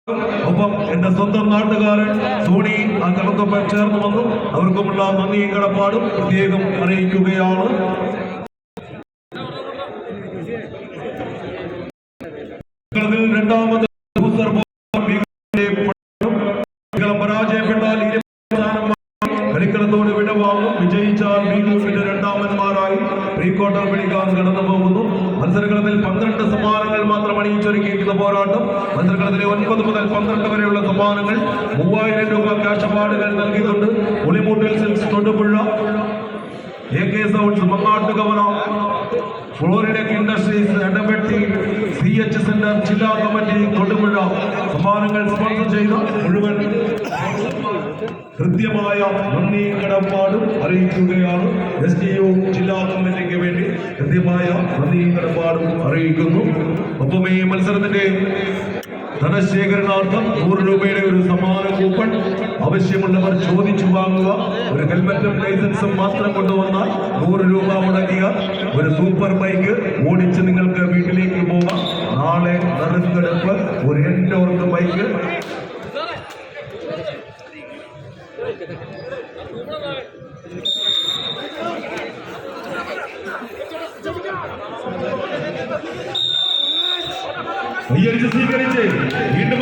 ഒപ്പം എന്റെ സ്വന്തം നാട്ടുകാരൻ സോണി ആ കടത്തൊപ്പം ചേർന്ന് വന്നു. അവർക്കുമുള്ള നന്ദിയും കടപ്പാടും പ്രത്യേകം അറിയിക്കുകയാണ്. രണ്ടാമത് പരാജയപ്പെട്ടാൽ കളിക്കളത്തോട് വിടവാങ്ങും. വിജയിച്ചാൽ ബി ഗ്രൂപ്പിന്റെ രണ്ടാമന്മാരായി പ്രീ ക്വാർട്ടർ പിടിക്കാൻ കടന്നു പോകുന്നു. മത്സരകളത്തിൽ 12 സമ്മാനങ്ങൾ മാത്രം അണിയിച്ചൊരുക്കിയിരിക്കുന്ന പോരാട്ടം. മത്സരകളത്തിലെ 9 മുതൽ 12 വരെയുള്ള സമ്മാനങ്ങൾ 3000 രൂപ ക്യാഷ് അവാർഡുകൾ നൽകിയിട്ടുണ്ട്. Olimoottil silks Thodupuzha, AK sounds Mangattukavala, ഫ്ലോറിഡക് ഇൻഡസ്ട്രീസ് എടവെട്ടി, CH സെന്റർ ജില്ലാ കമ്മിറ്റി തൊടുപുഴ സമ്മാനങ്ങൾ സ്പോൺസർ ചെയ്ത മുഴുവൻ കൃത്യമായ നന്ദി കടപ്പാടും അറിയിക്കുകയാണ്. STU ജില്ലാ കമ്മിറ്റിക്ക് വേണ്ടി കൃത്യമായ നന്ദി കടപ്പാടും അറിയിക്കുന്നു. ഒപ്പം ഈ മത്സരത്തിന്റെ ധനശേഖരണാർത്ഥം 100 രൂപയുടെ ഒരു സമ്മാന കൂപ്പൺ ആവശ്യമുള്ളവർ ചോദിച്ചു വാങ്ങുക. ഒരു ഹെൽമറ്റും ലൈസൻസും മാത്രം കൊണ്ടുവന്നാൽ 100 രൂപ മുടക്കിയ ഒരു സൂപ്പർ ബൈക്ക് ഓടിച്ച് നിങ്ങൾക്ക് വീട്ടിലേക്ക് പോകാം. നാളെ നറുക്കെടുപ്പ് ഒരു എൻഡോർക്ക് ബൈക്ക്. സ്വീകരിച്ച് വീണ്ടും